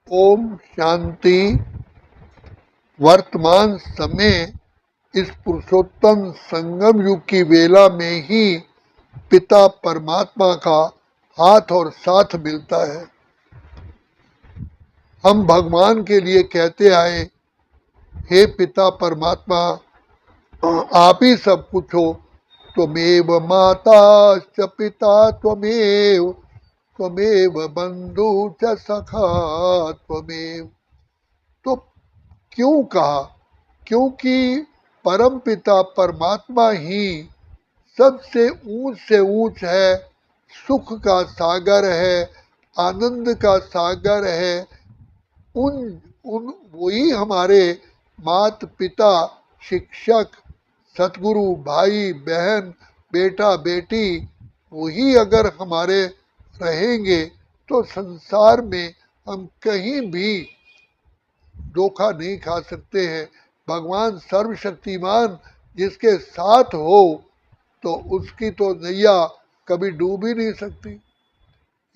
ओम शांति। वर्तमान समय इस पुरुषोत्तम संगम युग की वेला में ही पिता परमात्मा का हाथ और साथ मिलता है। हम भगवान के लिए कहते आए, हे पिता परमात्मा, आप ही सब कुछ हो। त्वमेव माता च पिता त्वमेव, त्वमेव बंधु च सखा त्वमेव। तो क्यों कहा? क्योंकि परम पिता परमात्मा ही सबसे ऊंच से ऊंच है, सुख का सागर है, आनंद का सागर है। उन उन वही हमारे मात पिता, शिक्षक, सतगुरु, भाई बहन, बेटा बेटी, वही अगर हमारे रहेंगे तो संसार में हम कहीं भी धोखा नहीं खा सकते हैं। भगवान सर्वशक्तिमान जिसके साथ हो तो उसकी तो नैया कभी डूब ही नहीं सकती।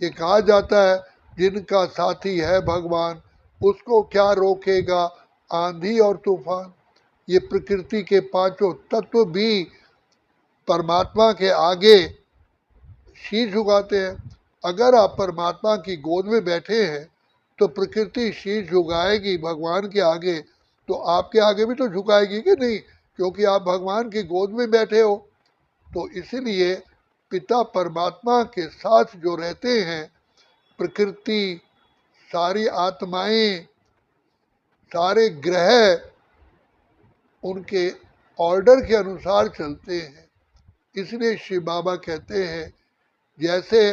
ये कहा जाता है, जिनका साथी है भगवान उसको क्या रोकेगा आंधी और तूफान। ये प्रकृति के पांचों तत्व भी परमात्मा के आगे शीश झुकाते हैं। अगर आप परमात्मा की गोद में बैठे हैं तो प्रकृति शीश झुकाएगी भगवान के आगे, तो आपके आगे भी तो झुकाएगी कि नहीं, क्योंकि आप भगवान की गोद में बैठे हो। तो इसीलिए पिता परमात्मा के साथ जो रहते हैं, प्रकृति, सारी आत्माएं, सारे ग्रह उनके ऑर्डर के अनुसार चलते हैं। इसलिए शिव बाबा कहते हैं, जैसे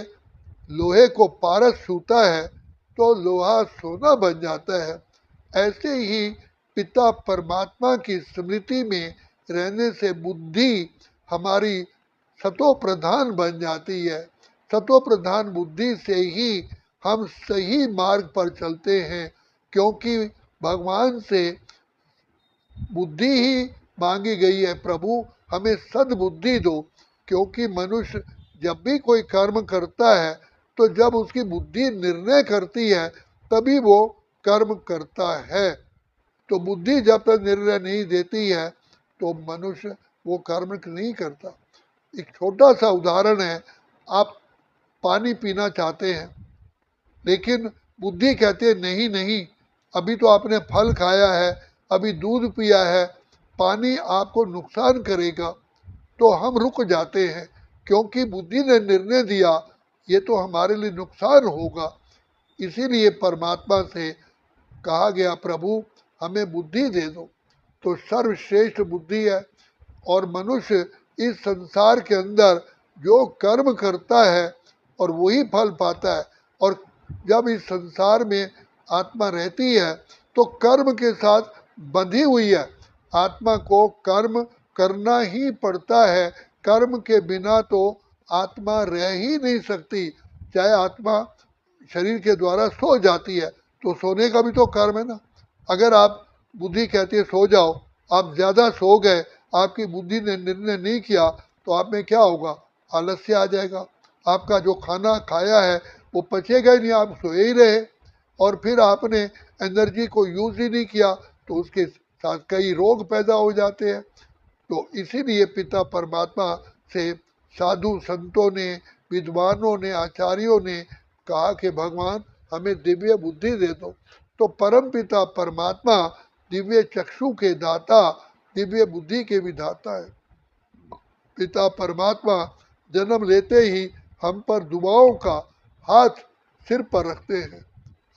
लोहे को पारस छूता है तो लोहा सोना बन जाता है, ऐसे ही पिता परमात्मा की स्मृति में रहने से बुद्धि हमारी सतो प्रधान बन जाती है। सतो प्रधान बुद्धि से ही हम सही मार्ग पर चलते हैं, क्योंकि भगवान से बुद्धि ही मांगी गई है, प्रभु हमें सद्बुद्धि दो। क्योंकि मनुष्य जब भी कोई कर्म करता है तो जब उसकी बुद्धि निर्णय करती है तभी वो कर्म करता है। तो बुद्धि जब तक निर्णय नहीं देती है तो मनुष्य वो कर्म नहीं करता। एक छोटा सा उदाहरण है, आप पानी पीना चाहते हैं लेकिन बुद्धि कहती है नहीं नहीं, अभी तो आपने फल खाया है, अभी दूध पिया है, पानी आपको नुकसान करेगा। तो हम रुक जाते हैं, क्योंकि बुद्धि ने निर्णय दिया ये तो हमारे लिए नुकसान होगा। इसीलिए परमात्मा से कहा गया, प्रभु हमें बुद्धि दे दो। तो सर्वश्रेष्ठ बुद्धि है। और मनुष्य इस संसार के अंदर जो कर्म करता है और वही फल पाता है। और जब इस संसार में आत्मा रहती है तो कर्म के साथ बंधी हुई है। आत्मा को कर्म करना ही पड़ता है, कर्म के बिना तो आत्मा रह ही नहीं सकती। चाहे आत्मा शरीर के द्वारा सो जाती है तो सोने का भी तो कर्म है ना। अगर आप बुद्धि कहती है सो जाओ, आप ज़्यादा सो गए, आपकी बुद्धि ने निर्णय नहीं किया तो आप में क्या होगा, आलस्य आ जाएगा। आपका जो खाना खाया है वो पचेगा ही नहीं, आप सोए ही रहे और फिर आपने एनर्जी को यूज़ ही नहीं किया तो उसके साथ कई रोग पैदा हो जाते हैं। तो इसीलिए पिता परमात्मा से साधु संतों ने, विद्वानों ने, आचार्यों ने कहा कि भगवान हमें दिव्य बुद्धि दे दो। तो परम पिता परमात्मा दिव्य चक्षु के दाता, दिव्य बुद्धि के विधाता है। पिता परमात्मा जन्म लेते ही हम पर दुआओं का हाथ सिर पर रखते हैं,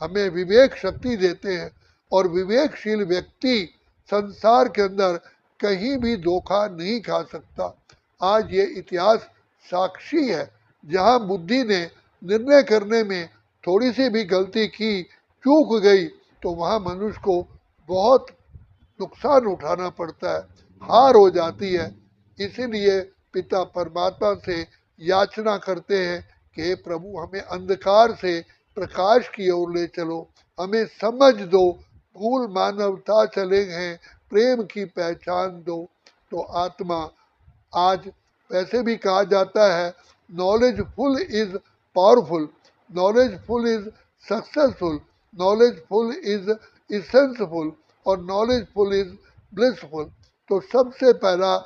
हमें विवेक शक्ति देते हैं। और विवेकशील व्यक्ति संसार के अंदर कहीं भी धोखा नहीं खा सकता। आज ये इतिहास साक्षी है, जहाँ बुद्धि ने निर्णय करने में थोड़ी सी भी गलती की, चूक गई, तो वहाँ मनुष्य को बहुत नुकसान उठाना पड़ता है, हार हो जाती है। इसीलिए पिता परमात्मा से याचना करते हैं कि हे प्रभु हमें अंधकार से प्रकाश की ओर ले चलो, हमें समझ दो, भूल मानवता चले हैं, प्रेम की पहचान दो। तो आत्मा आज वैसे भी कहा जाता है, knowledgeful is powerful, knowledgeful is successful. Knowledgeful is essential और नॉलेजफुल इज ब्लिसफुल। तो सबसे पहला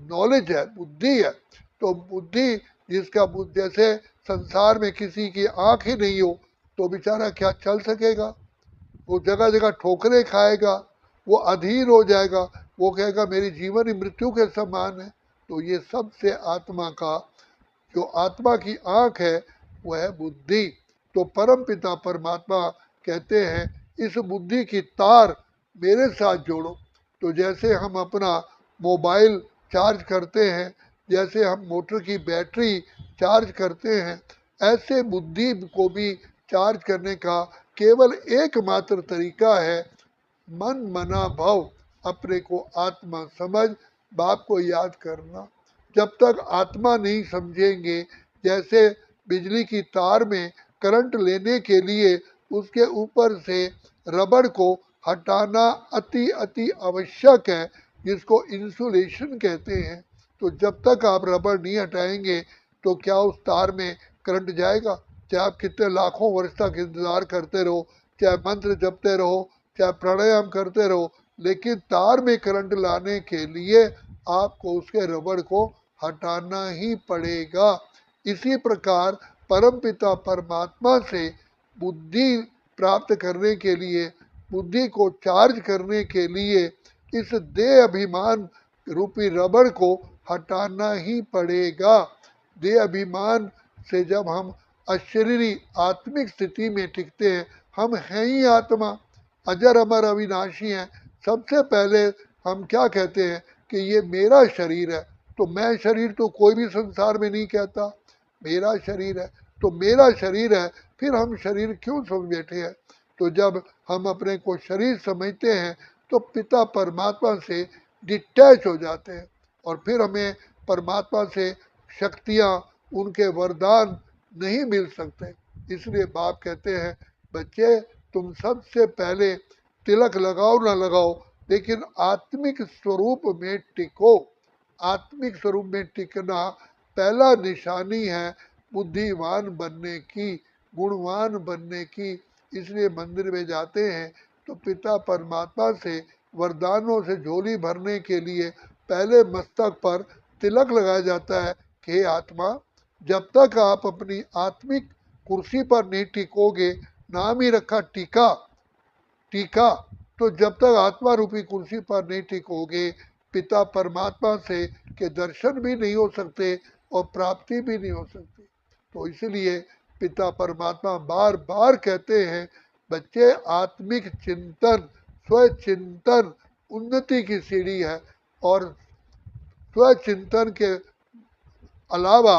नॉलेज है, बुद्धि है। तो बुद्धि जिसका जैसे संसार में किसी की आंख ही नहीं हो तो बेचारा क्या चल सकेगा, वो जगह जगह ठोकरे खाएगा, वो अधीर हो जाएगा, वो कहेगा मेरी जीवन ही मृत्यु के समान है। तो ये सबसे आत्मा का, जो आत्मा की आंख है वह है बुद्धि। तो परम पिता परमात्मा कहते हैं इस बुद्धि की तार मेरे साथ जोड़ो। तो जैसे हम अपना मोबाइल चार्ज करते हैं, जैसे हम मोटर की बैटरी चार्ज करते हैं, ऐसे बुद्धि को भी चार्ज करने का केवल एकमात्र तरीका है मन मना भव, अपने को आत्मा समझ, बाप को याद करना। जब तक आत्मा नहीं समझेंगे, जैसे बिजली की तार में करंट लेने के लिए उसके ऊपर से रबड़ को हटाना अति अति आवश्यक है, जिसको इंसुलेशन कहते हैं। तो जब तक आप रबड़ नहीं हटाएंगे तो क्या उस तार में करंट जाएगा? चाहे आप कितने लाखों वर्ष तक इंतजार करते रहो, चाहे मंत्र जपते रहो, चाहे प्राणायाम करते रहो, लेकिन तार में करंट लाने के लिए आपको उसके रबड़ को हटाना ही पड़ेगा। इसी प्रकार परमपिता परमात्मा से बुद्धि प्राप्त करने के लिए, बुद्धि को चार्ज करने के लिए इस देह अभिमान रूपी रबड़ को हटाना ही पड़ेगा। देह अभिमान से जब हम अशरीरी आत्मिक स्थिति में टिकते हैं, हम हैं ही आत्मा, अजर अमर अविनाशी हैं। सबसे पहले हम क्या कहते हैं कि ये मेरा शरीर है। तो मैं शरीर तो कोई भी संसार में नहीं कहता, मेरा शरीर है। तो मेरा शरीर है, फिर हम शरीर क्यों समझ बैठे हैं? तो जब हम अपने को शरीर समझते हैं तो पिता परमात्मा से डिटैच हो जाते हैं और फिर हमें परमात्मा से शक्तियाँ, उनके वरदान नहीं मिल सकते। इसलिए बाप कहते हैं बच्चे तुम सबसे पहले तिलक लगाओ ना लगाओ, लेकिन आत्मिक स्वरूप में टिको। आत्मिक स्वरूप में टिकना पहला निशानी है बुद्धिमान बनने की, गुणवान बनने की। इसलिए मंदिर में जाते हैं तो पिता परमात्मा से वरदानों से झोली भरने के लिए पहले मस्तक पर तिलक लगाया जाता है कि हे आत्मा, जब तक आप अपनी आत्मिक कुर्सी पर नहीं टिकोगे, नाम ही रखा टीका, टीका, तो जब तक आत्मा रूपी कुर्सी पर नहीं टिकोगे, पिता परमात्मा से के दर्शन भी नहीं हो सकते और प्राप्ति भी नहीं हो सकती। तो इसलिए पिता परमात्मा बार बार कहते हैं बच्चे आत्मिक चिंतन, स्वचिंतन उन्नति की सीढ़ी है और स्वचिंतन के अलावा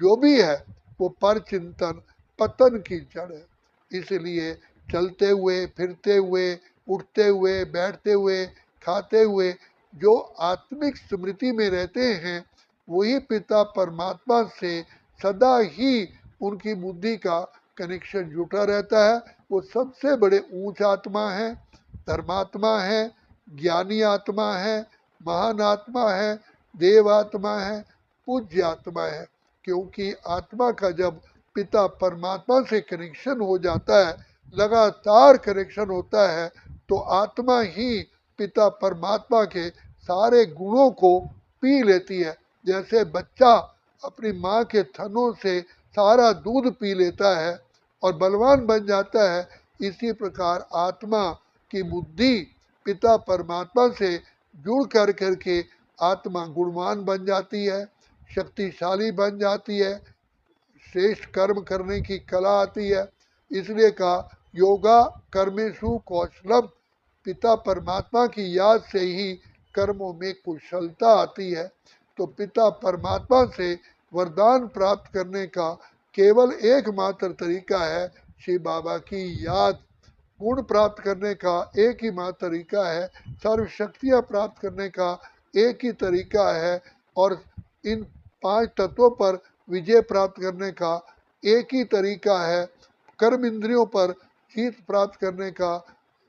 जो भी है वो पर चिंतन पतन की जड़ है। इसलिए चलते हुए, फिरते हुए, उठते हुए, बैठते हुए, खाते हुए जो आत्मिक स्मृति में रहते हैं, वही पिता परमात्मा से सदा ही उनकी बुद्धि का कनेक्शन जुटा रहता है। वो सबसे बड़े ऊंच आत्मा है, धर्मात्मा है, ज्ञानी आत्मा है, महान आत्मा है, देव आत्मा है, पूज्य आत्मा है। क्योंकि आत्मा का जब पिता परमात्मा से कनेक्शन हो जाता है, लगातार कनेक्शन होता है, तो आत्मा ही पिता परमात्मा के सारे गुणों को पी लेती है। जैसे बच्चा अपनी माँ के थनों से सारा दूध पी लेता है और बलवान बन जाता है, इसी प्रकार आत्मा की बुद्धि पिता परमात्मा से जुड़ कर करके आत्मा गुणवान बन जाती है, शक्तिशाली बन जाती है, श्रेष्ठ कर्म करने की कला आती है। इसलिए कहा योगा कर्मेशु कौशलम, पिता परमात्मा की याद से ही कर्मों में कुशलता आती है। तो पिता परमात्मा से वरदान प्राप्त करने का केवल एकमात्र तरीका है श्री बाबा की याद। गुण प्राप्त करने का एक ही मात्र तरीका है, सर्व शक्तियाँ प्राप्त करने का एक ही तरीका है, और इन 5 तत्वों पर विजय प्राप्त करने का एक ही तरीका है, कर्म इंद्रियों पर जीत प्राप्त करने का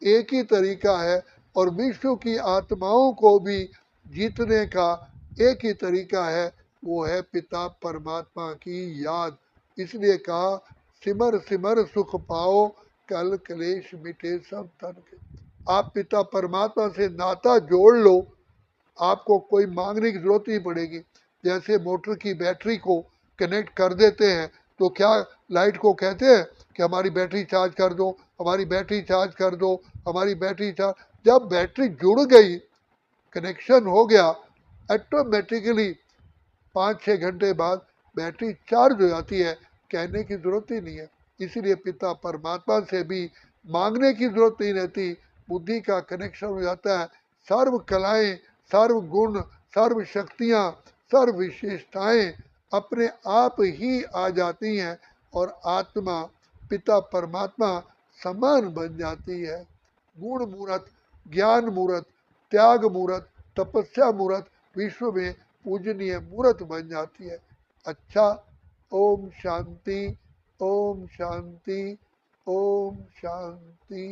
एक ही तरीका है, और विश्व की आत्माओं को भी जीतने का एक ही तरीका है, वो है पिता परमात्मा की याद। इसलिए कहा सिमर सिमर सुख पाओ, कल क्लेश मिटे सब तन के। आप पिता परमात्मा से नाता जोड़ लो, आपको कोई मांगने की जरूरत नहीं पड़ेगी। जैसे मोटर की बैटरी को कनेक्ट कर देते हैं तो क्या लाइट को कहते हैं कि हमारी बैटरी चार्ज कर दो, हमारी बैटरी चार्ज कर दो, हमारी बैटरी चार्ज। जब बैटरी जुड़ गई, कनेक्शन हो गया, ऑटोमेटिकली 5-6 घंटे बाद बैटरी चार्ज हो जाती है, कहने की जरूरत ही नहीं है। इसीलिए पिता परमात्मा से भी मांगने की जरूरत नहीं रहती, बुद्धि का कनेक्शन हो जाता है। सर्व कलाएं, सर्व गुण, सर्व शक्तियां, सर्व विशेषताएं अपने आप ही आ जाती हैं और आत्मा पिता परमात्मा समान बन जाती है। गुण मूर्त, ज्ञान मूर्त, त्याग मूर्त, तपस्या मूर्त, विश्व में पूजनीय मूर्त बन जाती है। अच्छा, ओम शांति, ओम शांति, ओम शांति।